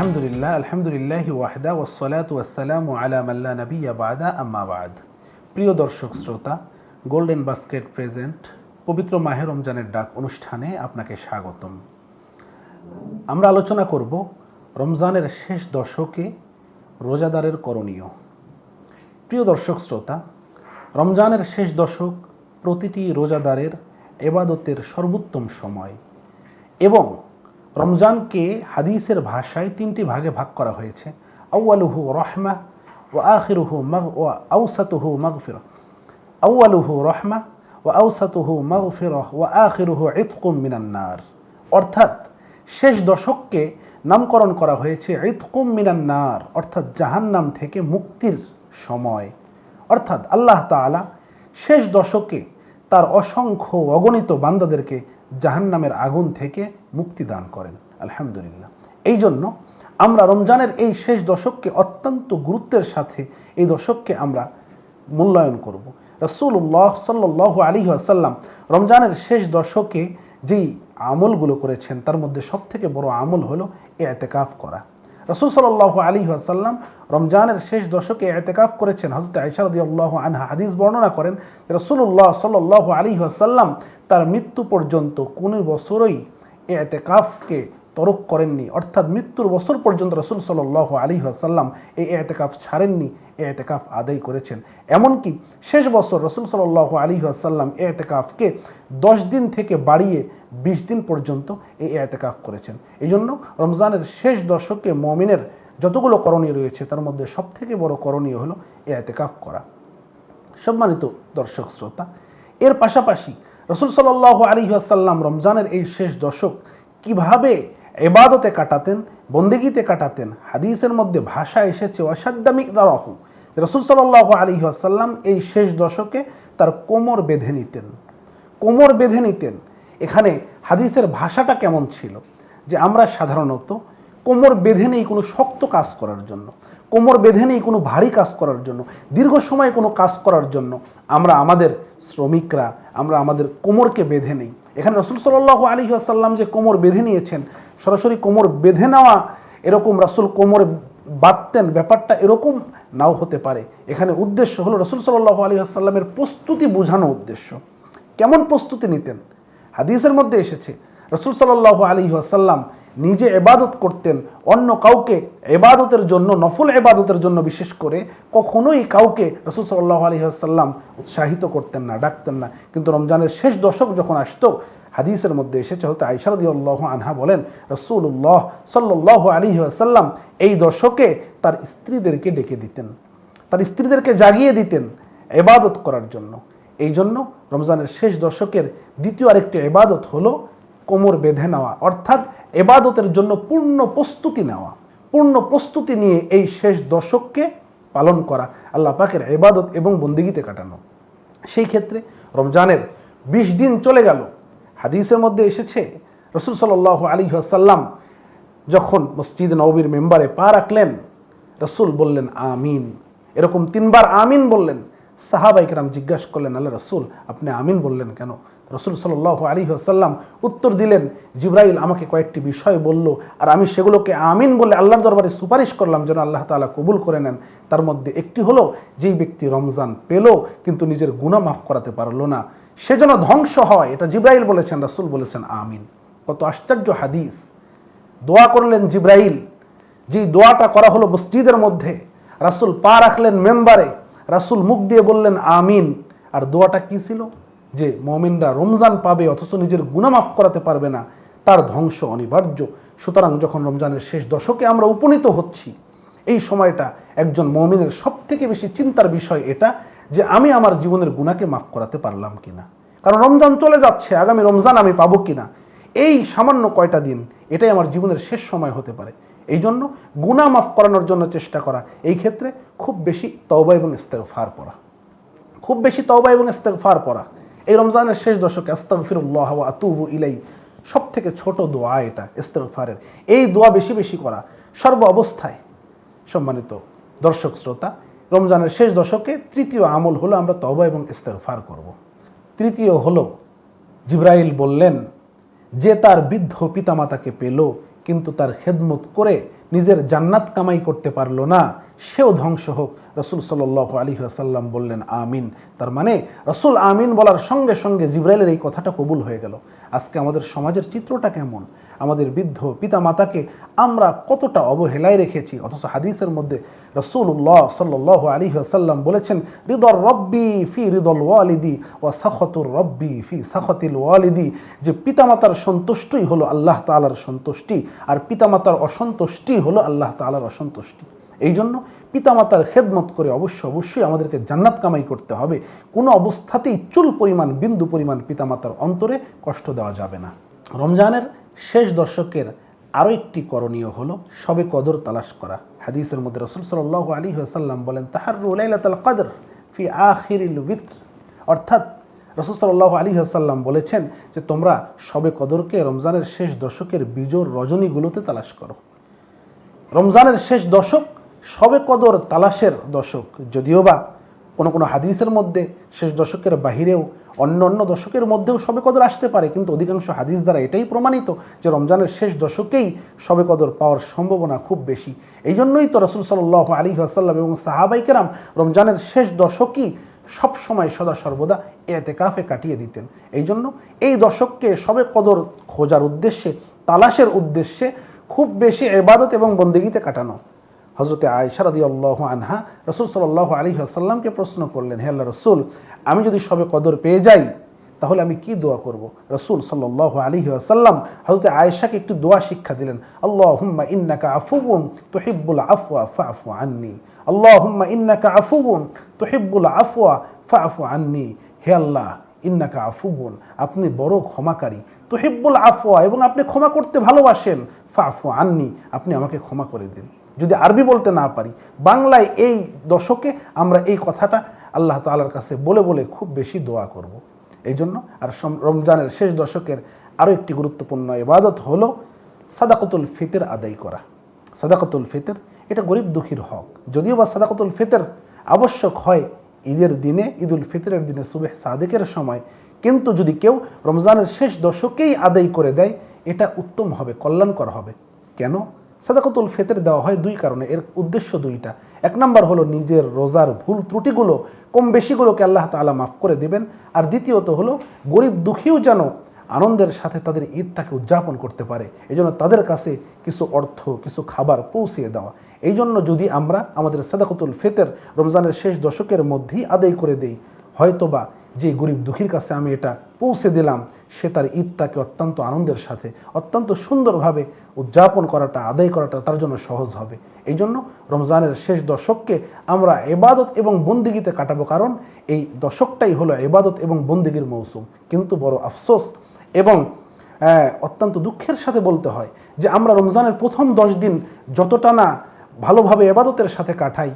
আলহামদুলিল্লাহি ওয়াহদা ওয়াসসালাতু ওয়াসসালামু আলা মান লা নাবিয়্যা বা'দা আম্মা বা'দ। প্রিয় দর্শক শ্রোতা, গোল্ডেন বাস্কেট প্রেজেন্ট পবিত্র মাহে রমজানের ডাক অনুষ্ঠানে আপনাকে স্বাগতম। আমরা আলোচনা করব রমজানের শেষ দশকে রোজাদারের করণীয়। প্রিয় দর্শক শ্রোতা, রমজানের শেষ দশক প্রতিটি রোজাদারের ইবাদতের সর্বোত্তম সময় এবং রমজানকে হাদিসের ভাষায় তিনটি ভাগে ভাগ করা হয়েছে। আউয়ালুহু রহমা ওয়া আখিরুহু ওয়া আওসাতুহু মাগফিরা। আউয়ালুহু রহমা ওয়া আওসাতুহু মাগফিরা ওয়া আখিরুহু ইতকুম মিনান নার। অর্থাৎ শেষ দশককে নামকরণ করা হয়েছে ইতকুম মিনান নার, অর্থাৎ জাহান্নাম থেকে মুক্তির সময়। অর্থাৎ আল্লাহ তাআলা শেষ দশকে তার অসংখ্য অগণিত বান্দাদেরকে জাহান্নামের আগুন থেকে মুক্তি দান করেন। আলহামদুলিল্লাহ। এই জন্য আমরা রমজানের এই শেষ দশককে অত্যন্ত গুরুত্বের সাথে এই দশককে আমরা মূল্যায়ন করব। রাসূলুল্লাহ সাল্লাল্লাহু আলাইহি ওয়াসাল্লাম রমজানের শেষ দশকে যেই আমলগুলো করেছেন তার মধ্যে সবথেকে বড় আমল হলো ইতিকাফ করা। রাসূল সাল্লাল্লাহু আলাইহি ওয়াসাল্লাম রমজানের শেষ দশকে ইতিকাফ করেছেন। হযরত আয়েশা রাদিয়াল্লাহু আনহা হাদিস বর্ণনা করেন যে রাসূলুল্লাহ সাল্লাল্লাহু আলাইহি ওয়াসাল্লাম তার মৃত্যু পর্যন্ত কোনো বছরই ইতিকাফকে তরক করেননি, অর্থাৎ মৃত্যুর বছর পর্যন্ত রাসূল সাল্লাল্লাহু আলাইহি ওয়াসাল্লাম এই ইতিকাফ ছাড়েননি, ইতিকাফ আদায় করেছেন। এমনকি শেষ বছর রাসূল সাল্লাল্লাহু আলাইহি ওয়াসাল্লাম ইতিকাফকে 10 দিন থেকে বাড়িয়ে 20 দিন পর্যন্ত এই ইতিকাফ করেছেন। এই জন্য রমজানের শেষ দশকে মুমিনের যতগুলো করণীয় রয়েছে তার মধ্যে সবথেকে বড় করণীয় হলো ইতিকাফ করা। সম্মানিত দর্শক শ্রোতা, এর পাশাপাশি রাসূল সাল্লাল্লাহু আলাইহি ওয়াসাল্লাম রমজানের এই শেষ দশক কিভাবে ইবাদতে কাটাতেন, বন্দেগীতে কাটাতেন, হাদিসের মধ্যে ভাষা এসেছে ওয়াশাদ্দা মিকদারাহু। রাসূল সাল্লাল্লাহু আলাইহি ওয়াসাল্লাম এই শেষ দশকে তার কোমর বেঁধে নিতেন। এখানে হাদিসের ভাষাটা কেমন ছিল যে আমরা সাধারণত কোমর বেঁধে নেই কোনো শক্ত কাজ করার জন্য, কোমর বেঁধে নেই কোনো ভারী কাজ করার জন্য, দীর্ঘ সময় কোনো কাজ করার জন্য আমরা আমাদের শ্রমিকরা আমরা আমাদের কোমরকে বেঁধে নেই। এখানে রাসূল সাল্লাল্লাহু আলাইহি ওয়াসাল্লাম যে কোমর বেঁধে নিয়েছেন, সরাসরি কোমর বেঁধে নেওয়া এরকম রাসূল কোমরে বাঁধতেন ব্যাপারটা এরকম নাও হতে পারে। এখানে উদ্দেশ্য হলো রাসূল সাল্লাল্লাহু আলাইহি ওয়াসাল্লামের প্রস্তুতি বোঝানো উদ্দেশ্য। কেমন প্রস্তুতি নিতেন? হাদিসের মধ্যে এসেছে রাসূল সাল্লাল্লাহু আলাইহি ওয়াসাল্লাম নিজে ইবাদত করতেন, অন্য কাউকে ইবাদতের জন্য, নফল ইবাদতের জন্য বিশেষ করে কখনোই কাউকে রাসূল সাল্লাল্লাহু আলাইহি ওয়াসাল্লাম উৎসাহিত করতেন না, ডাকতেন না। কিন্তু রমজানের শেষ দশক যখন আসতো, হাদিসের মধ্যে এসেছে হয়তো আয়েশা রাদিয়াল্লাহু আনহা বলেন রাসূলুল্লাহ সাল্লাল্লাহু আলাইহি ওয়াসাল্লাম এই দশকে তার স্ত্রীদেরকে ডেকে দিতেন, তার স্ত্রীদেরকে জাগিয়ে দিতেন ইবাদত করার জন্য। এই জন্য রমজানের শেষ দশকের দ্বিতীয় আরেকটি ইবাদত হলো কোমর বেঁধে নেওয়া, অর্থাৎ ইবাদতের জন্য পূর্ণ প্রস্তুতি নিয়ে এই শেষ দশককে পালন করা, আল্লাহ পাকের ইবাদত এবং বন্দেগীতে কাটানো। সেই ক্ষেত্রে রমজানের 20 দিন চলে গেল। হাদিসের মধ্যে এসেছে রাসূল সাল্লাল্লাহু আলাইহি ওয়াসাল্লাম যখন মসজিদ নববীর মেম্বারে পা রাখলেন, রাসূল বললেন আমিন। এরকম 3 বার আমিন বললেন। সাহাবায়ে কেরাম জিজ্ঞাসা করলেন, আল্লাহ রাসূল আপনি আমিন বললেন কেন? রাসূল সাল্লাল্লাহু আলাইহি ওয়াসাল্লাম উত্তর দিলেন, জিবরাইল আমাকে কয়েকটি বিষয় বলল, আর আমি সেগুলোকে আমিন বলে আল্লাহর দরবারে সুপারিশ করলাম যেন আল্লাহ তাআলা কবুল করে নেন। তার মধ্যে একটি হলো যেই ব্যক্তি রমজান পেল কিন্তু নিজের গুনাহ মাফ করাতে পারলো না, সে যেন ধ্বংস হয়। এটা জিবরাইল বলেছেন, রাসূল বলেছেন আমিন। কত আশ্চর্য হাদিস! দোয়া করলেন জিবরাইল, যেই দোয়াটা করা হলো মসজিদের মধ্যে, রাসূল পা রাখলেন মেম্বারে, রাসূল মুখ দিয়ে বললেন আমিন। আর দোয়াটা কি ছিল? যে মুমিনরা রমজান পাবে অথচ নিজের গুনাহ মাফ করাতে পারবে না, তার ধ্বংস অনিবার্য। সুতরাং যখন রমজানের শেষ দশকে আমরা উপনীত হচ্ছি, এই সময়টা একজন মুমিনের সবথেকে বেশি চিন্তার বিষয় এটা যে আমি আমার জীবনের গুনাহকে মাফ করাতে পারলাম কিনা। কারণ রমজান চলে যাচ্ছে, আগামী রমজান আমি পাবো কিনা। এই সামান্য কয়টা দিন, এটাই আমার জীবনের শেষ সময় হতে পারে। এই জন্য গুনাহ মাফ করানোর জন্য চেষ্টা করা, এই ক্ষেত্রে খুব বেশি তওবা এবং ইস্তেগফার পড়া। এই রমজানের শেষ দশকে আস্তাগফিরুল্লাহ ওয়া আতুবু ইলাই সবথেকে ছোট দোয়া এটা ইস্তেগফারের। এই দোয়া বেশি বেশি করা সর্ব অবস্থায়। সম্মানিত দর্শক শ্রোতা, রমজানের শেষ দশকে তৃতীয় আমল হলো আমরা তওবা এবং ইস্তেগফার করব। তৃতীয় হলো জিবরাইল বললেন যে তার বৃদ্ধ পিতামাতাকে পেল কিন্তু তার খেদমত করে নিজের জান্নাত কামাই করতে পারলো না, সেও ধ্বংস হোক। রাসূল সাল্লাল্লাহু আলাইহি ওয়াসাল্লাম বললেন আমিন। তার মানে রাসূল আমিন বলার সঙ্গে সঙ্গে জিবরাইলের এই কথাটা কবুল হয়ে গেল। আজকে আমাদের সমাজের চিত্রটা কেমন? আমাদের বৃদ্ধ পিতা মাতাকে আমরা কতটা অবহেলায় রেখেছি, অথচ হাদিসের মধ্যে রাসূলুল্লাহ সাল্লাল্লাহু আলাইহি ওয়াসাল্লাম বলেছেন, রিদর রব্বি ফি রিদল ওয়ালিদি ওয়া সাখাতুর রব্বি ফি সাখাতিল ওয়ালিদি, যে পিতামাতার সন্তুষ্টিই হলো আল্লাহ তাআলার সন্তুষ্টি, আর পিতামাতার অসন্তুষ্টি হলো আল্লাহ তাআলার অসন্তুষ্টি। এই জন্য পিতামাতার খেদমত করে অবশ্যই আমাদেরকে জান্নাত কামাই করতে হবে। কোনো অবস্থাতেই চুল পরিমাণ, বিন্দু পরিমাণ পিতামাতার অন্তরে কষ্ট দেওয়া যাবে না। রমজানের শেষ দশকের আরও একটি করণীয় হলো শবে কদর তালাশ করা। হাদিসের মধ্যে রাসূল সাল্লাল্লাহু আলাইহি ওয়াসাল্লাম বলেন, তাহাররু লাইলাতুল কদর ফি আখিরিল উইত্র, অর্থাৎ রাসূল সাল্লাল্লাহু আলাইহি ওয়াসাল্লাম বলেছেন যে তোমরা শবে কদরকে রমজানের শেষ দশকের বিজোড় রজনীগুলোতে তালাশ করো। রমজানের শেষ দশক শবে কদর তালাশের দশক, যদিও বা কোনো কোনো হাদিসের মধ্যে শেষ দশকের বাহিরেও অন্য দশকের মধ্যেও শবে কদর আসতে পারে, কিন্তু অধিকাংশ হাদিস দ্বারা এটাই প্রমাণিত যে রমজানের শেষ দশকেই শবে কদর পাওয়ার সম্ভাবনা খুব বেশি। এই জন্যই তো রাসূল সাল্লাল্লাহু আলাইহি ওয়াসাল্লাম এবং সাহাবায়ে কেরাম রমজানের শেষ দশকই সবসময় সদা সর্বদা ইতিকাফে কাটিয়ে দিতেন। এই জন্য এই দশককে শবে কদর খোঁজার উদ্দেশ্যে, তালাশের উদ্দেশ্যে খুব বেশি ইবাদত এবং বন্দেগীতে কাটানো। হযরতে আয়েশা রাদিয়াল্লাহু আনহা রাসূল সাল্লাল্লাহু আলাইহি ওয়াসাল্লামকে প্রশ্ন করলেন, হে আল্লাহর রাসূল, আমি যদি শবে কদর পেয়ে যাই তাহলে আমি কি দোয়া করব? রাসূল সাল্লাল্লাহু আলাইহি ওয়াসাল্লাম হযরতে আয়েশাকে একটি দোয়া শিক্ষা দিলেন, আল্লাহুম্মা ইন্নাকা আফুউন তুহিব্বুল আফওয়া ফা'ফু আন্নী, আল্লাহুম্মা ইন্নাকা আফুউন তুহিব্বুল আফওয়া ফা'ফু আন্নী। হে আল্লাহ, ইন্নাকা আফুউন, আপনি বড় ক্ষমাকারী, তুহিব্বুল আফওয়া, এবং আপনি ক্ষমা করতে ভালোবাসেন, ফা'ফু আন্নী, আপনি আমাকে ক্ষমা করে দিন। যদি আরবি বলতে না পারি, বাংলায় এই দশকে আমরা এই কথাটা আল্লাহ তাআলার কাছে বলে বলে খুব বেশি দোয়া করব। এই জন্য আর রমজানের শেষ দশকের আরও একটি গুরুত্বপূর্ণ ইবাদত হলো সাদাকাতুল ফিতর আদায় করা। সাদাকাতুল ফিতর এটা গরিব দুঃখীর হক। যদিও বা সাদাকাতুল ফিতর আবশ্যক হয় ঈদের দিনে, ঈদুল ফিতরের দিনে সুবহ সাদিকের সময়, কিন্তু যদি কেউ রমজানের শেষ দশকেই আদায় করে দেয় এটা উত্তম হবে, কল্যাণকর হবে। কেন সাদাকাতুল ফিতর দেওয়া হয়? দুই কারণে। এর উদ্দেশ্য দুইটা। এক নম্বর হলো নিজের রোজার ভুল ত্রুটিগুলো, কম বেশিগুলোকে আল্লাহ তাআলা মাফ করে দেবেন, আর দ্বিতীয়ত হলো গরিব দুঃখীও যেন আনন্দের সাথে তাদের ঈদটাকে উদযাপন করতে পারে, এই জন্য তাদের কাছে কিছু অর্থ, কিছু খাবার পৌঁছিয়ে দেওয়া। এই জন্য যদি আমরা আমাদের সাদাকাতুল ফিতর রমজানের শেষ দশকের মধ্যেই আদায় করে দেই, হয়তোবা যে গরিব দুঃখীর কাছে আমি এটা পৌঁছে দিলাম, সে তার ঈদটাকে অত্যন্ত আনন্দের সাথে, অত্যন্ত সুন্দরভাবে উদযাপন করাটা, আদায় করাটা তার জন্য সহজ হবে। এই জন্য রমজানের শেষ দশককে আমরা ইবাদত এবং বন্দেগীতে কাটাবো, কারণ এই দশকটাই হলো ইবাদত এবং বন্দেগীর মৌসুম। কিন্তু বড় আফসোস এবং অত্যন্ত দুঃখের সাথে বলতে হয় যে আমরা রমজানের প্রথম 10 দিন যতটা না ভালোভাবে ইবাদতের সাথে কাটাই,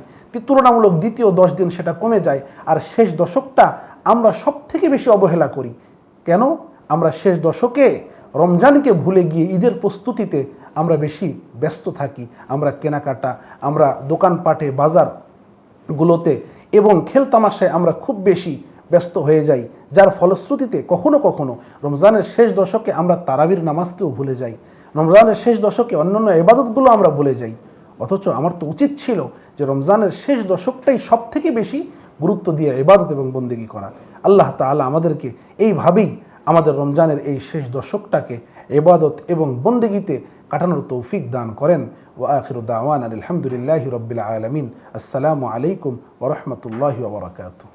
তুলনামূলক দ্বিতীয় 10 দিন সেটা কমে যায়, আর শেষ দশকটা আমরা সব থেকে বেশি অবহেলা করি। কেন? আমরা শেষ দশকে রমজানকে ভুলে গিয়ে ঈদের প্রস্তুতিতে আমরা বেশি ব্যস্ত থাকি। আমরা কেনাকাটা, আমরা দোকানপাটে, বাজারগুলোতে এবং খেলতামাশায় আমরা খুব বেশি ব্যস্ত হয়ে যাই, যার ফলশ্রুতিতে কখনো কখনো রমজানের শেষ দশকে আমরা তারাবির নামাজকেও ভুলে যাই, রমজানের শেষ দশকে অন্যান্য ইবাদতগুলো আমরা ভুলে যাই। অথচ আমার তো উচিত ছিল যে রমজানের শেষ দশকটাই সব থেকে বেশি গুরুত্ব দিয়ে ইবাদত এবং বন্দেগী করা। আল্লাহ তাআলা আমাদেরকে এইভাবেই আমাদের রমজানের এই শেষ দশকটাকে ইবাদত এবং বন্দেগীতে কাটানোর তৌফিক দান করেন। ওয়া আখিরু দাওয়ানা আলহামদুলিল্লাহি রাব্বিল আলামিন। আসসালামু আলাইকুম ওয়া রাহমাতুল্লাহি ওয়া বারাকাতুহু।